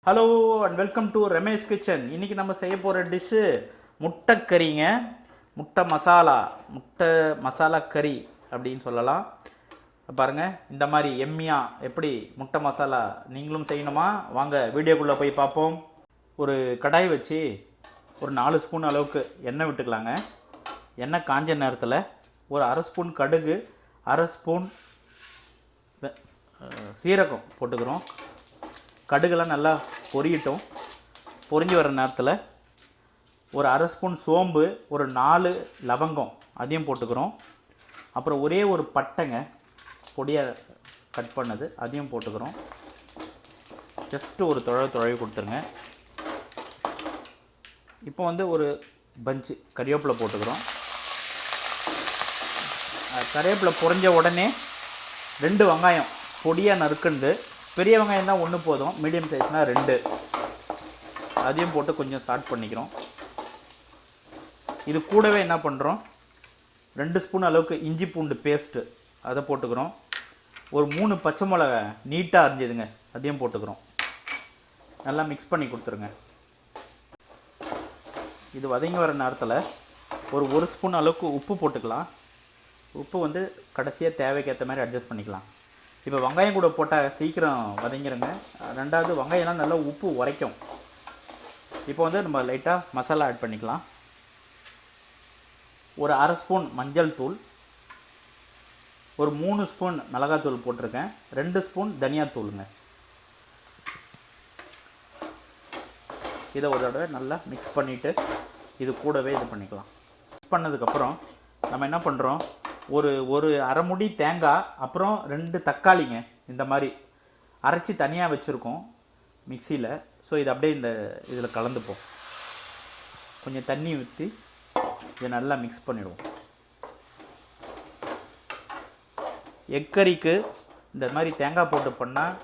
Hello and welcome to Ramesh kitchen. இன்றைக்கி நம்ம செய்ய போகிற டிஷ்ஷு முட்டை கறிங்க. முட்டை மசாலா கறி அப்படின்னு சொல்லலாம். பாருங்கள், இந்த மாதிரி எம்மியாக எப்படி முட்டை மசாலா நீங்களும் செய்யணுமா? வாங்க வீடியோக்குள்ளே போய் பார்ப்போம். ஒரு கடாய் வச்சு ஒரு 4 ஸ்பூன் அளவுக்கு எண்ணெய் விட்டுக்கலாங்க. எண்ணெய் காஞ்ச நேரத்தில் ஒரு அரை ஸ்பூன் கடுகு, அரை ஸ்பூன் சீரகம் போட்டுக்கிறோம். கடுகுலாம் நல்லா பொரியட்டும். பொரிஞ்சு வர நேரத்தில் ஒரு அரை ஸ்பூன் சோம்பு, ஒரு 4 லவங்கம் அதையும் போட்டுக்கிறோம். அப்புறம் ஒரே ஒரு பட்டைங்க பொடியாக கட் பண்ணது அதையும் போட்டுக்கிறோம். ஜஸ்ட்டு ஒரு துழவி கொடுத்துருங்க. இப்போ ஒரு பஞ்சு கறிவேப்பிலை போட்டுக்கிறோம். கறிவேப்பிலை பொரிஞ்ச உடனே 2 வெங்காயம் பொடியாக நறுக்குண்டு, பெரிய வெங்காயம் தான் 1 போதும், மீடியம் சைஸ்னால் 2, அதையும் போட்டு கொஞ்சம் ஸ்டார்ட் பண்ணிக்கிறோம். இது கூடவே என்ன பண்ணுறோம், 2 ஸ்பூன் அளவுக்கு இஞ்சி பூண்டு பேஸ்ட்டு அதை போட்டுக்கிறோம். ஒரு 3 பச்சை மிளகா நீட்டாக அரிஞ்சதுங்க, அதையும் போட்டுக்கிறோம். நல்லா மிக்ஸ் பண்ணி கொடுத்துருங்க. இது வதங்கி வர நேரத்தில் ஒரு ஸ்பூன் அளவுக்கு உப்பு போட்டுக்கலாம். உப்பு கடைசியாக தேவைக்கேற்ற மாதிரி அட்ஜஸ்ட் பண்ணிக்கலாம். இப்போ வெங்காயம் கூட போட்டால் சீக்கிரம் வதங்கிடுங்க. 2வது வெங்காயம்லாம் நல்லா உப்பு உரைக்கும். இப்போ நம்ம லைட்டாக மசாலா ஆட் பண்ணிக்கலாம். ஒரு அரை ஸ்பூன் மஞ்சள் தூள், ஒரு 3 ஸ்பூன் மிளகாத்தூள் போட்டிருக்கேன், 2 ஸ்பூன் தனியாத்தூளுங்க. இதை ஒரு தடவை நல்லா மிக்ஸ் பண்ணிவிட்டு இது கூடவே இது பண்ணிக்கலாம். மிக்ஸ் பண்ணதுக்கப்புறம் நம்ம என்ன பண்ணுறோம், ஒரு அரை முடி தேங்காய், அப்புறம் 2 தக்காளிங்க இந்த மாதிரி அரைச்சி தனியாக வச்சுருக்கோம் மிக்சியில். ஸோ இது அப்படியே இதில் கலந்துப்போம். கொஞ்சம் தண்ணி ஊற்றி இதை நல்லா மிக்ஸ் பண்ணிவிடுவோம். எக் கறிக்கு இந்த மாதிரி தேங்காய் போட்டு பண்ணால்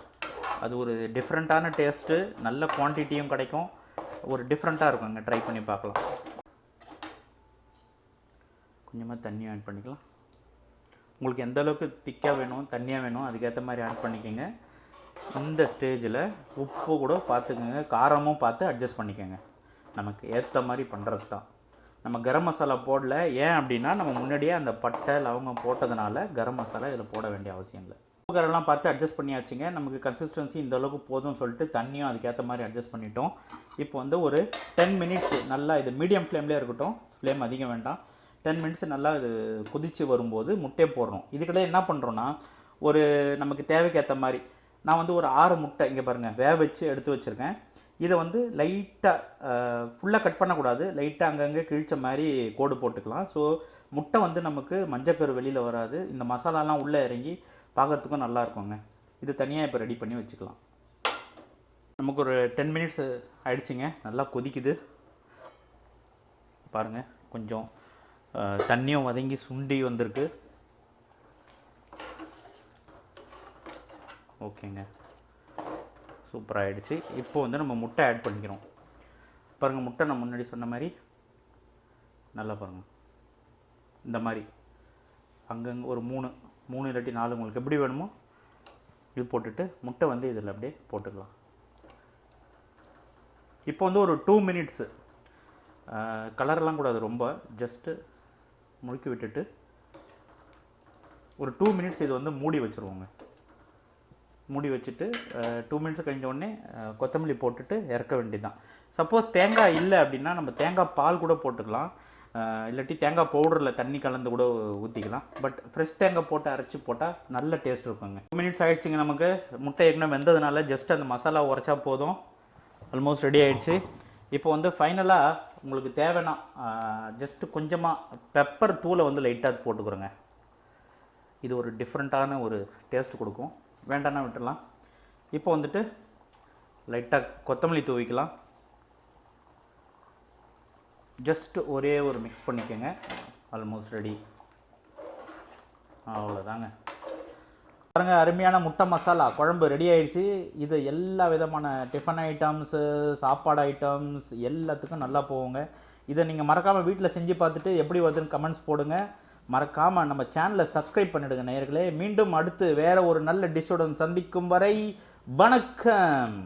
அது ஒரு டிஃப்ரெண்ட்டான டேஸ்ட்டு, நல்ல குவான்டிட்டியும் கிடைக்கும், ஒரு டிஃப்ரெண்ட்டாக இருக்குங்க. ட்ரை பண்ணி பார்க்கலாம். கொஞ்சமாக தண்ணி ஆட் பண்ணிக்கலாம். உங்களுக்கு எந்த அளவுக்கு திக்காக வேணும், தண்ணியாக வேணும், அதுக்கேற்ற மாதிரி ஆட் பண்ணிக்கோங்க. இந்த ஸ்டேஜில் உப்பு கூட பார்த்துக்கோங்க, காரமும் பார்த்து அட்ஜஸ்ட் பண்ணிக்கோங்க. நமக்கு ஏற்ற மாதிரி பண்ணுறது தான். நம்ம கரம் மசாலா போடல, ஏன் அப்படின்னா நம்ம முன்னாடியே அந்த பட்டை லவங்கம் போட்டதுனால கரம் மசாலா இதில் போட வேண்டிய அவசியம் இல்லை. உப்பு கரெல்லாம் பார்த்து அட்ஜஸ்ட் பண்ணியாச்சுங்க. நமக்கு கன்சிஸ்டன்சி இந்த அளவுக்கு போதும்னு சொல்லிட்டு தண்ணியும் அதுக்கேற்ற மாதிரி அட்ஜஸ்ட் பண்ணிட்டோம். இப்போ ஒரு 10 மினிட்ஸ் நல்லா இது மீடியம் ஃப்ளேம்லேயே இருக்கட்டும், ஃப்ளேம் அதிகம் வேண்டாம். 10 மினிட்ஸ் நல்லா இது கொதித்து வரும்போது முட்டையை போடுறோம். இதுக்கிடையே என்ன பண்ணுறோன்னா, நமக்கு தேவைக்கேற்ற மாதிரி நான் ஒரு 6 முட்டை இங்கே பாருங்கள் வேக வச்சு எடுத்து வச்சுருக்கேன். இதை லைட்டாக ஃபுல்லாக கட் பண்ணக்கூடாது, லைட்டாக அங்கங்கே கிழிச்ச மாதிரி கோடு போட்டுக்கலாம். ஸோ முட்டை நமக்கு மஞ்சக்கரு வெளியில் வராது, இந்த மசாலாலாம் உள்ளே இறங்கி பார்க்குறதுக்கும் நல்லா இருக்குங்க. இது தனியாக இப்போ ரெடி பண்ணி வச்சுக்கலாம். நமக்கு ஒரு 10 மினிட்ஸ் ஆயிடுச்சுங்க. நல்லா கொதிக்குது பாருங்கள். கொஞ்சம் தண்ணியும் வதங்கி சுண்டி வந்திருக்கு. ஓகேங்க, சூப்பராக ஆகிடுச்சு. இப்போ நம்ம முட்டை ஆட் பண்ணிக்கிறோம். பாருங்கள், முட்டை நான் முன்னாடி சொன்ன மாதிரி நல்லா பாருங்கள், இந்த மாதிரி அங்கங்கே ஒரு 3 இல்லாட்டி 4 உங்களுக்கு எப்படி வேணுமோ இது போட்டுட்டு முட்டை இதில் அப்படியே போட்டுக்கலாம். இப்போ ஒரு 2 மினிட்ஸு கலரெல்லாம் கூடாது, ரொம்ப ஜஸ்ட்டு முழுக்கி விட்டுட்டு ஒரு 2 மினிட்ஸ் இது மூடி வச்சுருவோங்க. மூடி வச்சுட்டு 2 மினிட்ஸ் கழிஞ்ச உடனே கொத்தமல்லி போட்டுட்டு இறக்க வேண்டியதுதான். சப்போஸ் தேங்காய் இல்லை அப்படின்னா நம்ம தேங்காய் பால் கூட போட்டுக்கலாம், இல்லாட்டி தேங்காய் பவுடரில் தண்ணி கலந்து கூட ஊற்றிக்கலாம். பட் ஃப்ரெஷ் தேங்காய் போட்டு அரைச்சி போட்டால் நல்ல டேஸ்ட் இருக்குங்க. 2 மினிட்ஸ் ஆகிடுச்சிங்க. நமக்கு முட்டை ஏற்கனவே வெந்ததுனால ஜஸ்ட் அந்த மசாலா உரைச்சா போதும். ஆல்மோஸ்ட் ரெடி ஆகிடுச்சு. இப்போ ஃபைனலாக உங்களுக்கு தேவைன்னா ஜஸ்ட்டு கொஞ்சமாக பெப்பர் தூளை லைட்டாக போட்டுக்கிறோங்க. இது ஒரு டிஃப்ரெண்ட்டான ஒரு டேஸ்ட் கொடுக்கும். வேண்டாம்னா விட்டுடலாம். இப்போ லைட்டாக கொத்தமல்லி தூவிக்கலாம். ஜஸ்ட்டு ஒரே ஒரு மிக்ஸ் பண்ணிக்கோங்க. Almost ready. அவ்வளோதாங்க. பாருங்கள், அருமையான முட்டை மசாலா குழம்பு ரெடி ஆகிடுச்சு. இது எல்லா விதமான டிஃபன் ஐட்டம்ஸு, சாப்பாடு ஐட்டம்ஸ் எல்லாத்துக்கும் நல்லா போகுங்க. இதை நீங்கள் மறக்காமல் வீட்டில் செஞ்சு பார்த்துட்டு எப்படி வருதுன்னு கமெண்ட்ஸ் போடுங்க. மறக்காமல் நம்ம சேனலை சப்ஸ்கிரைப் பண்ணிவிடுங்க நேயர்களே. மீண்டும் அடுத்து வேறு ஒரு நல்ல டிஷ்ஷுடன் சந்திக்கும் வரை வணக்கம்.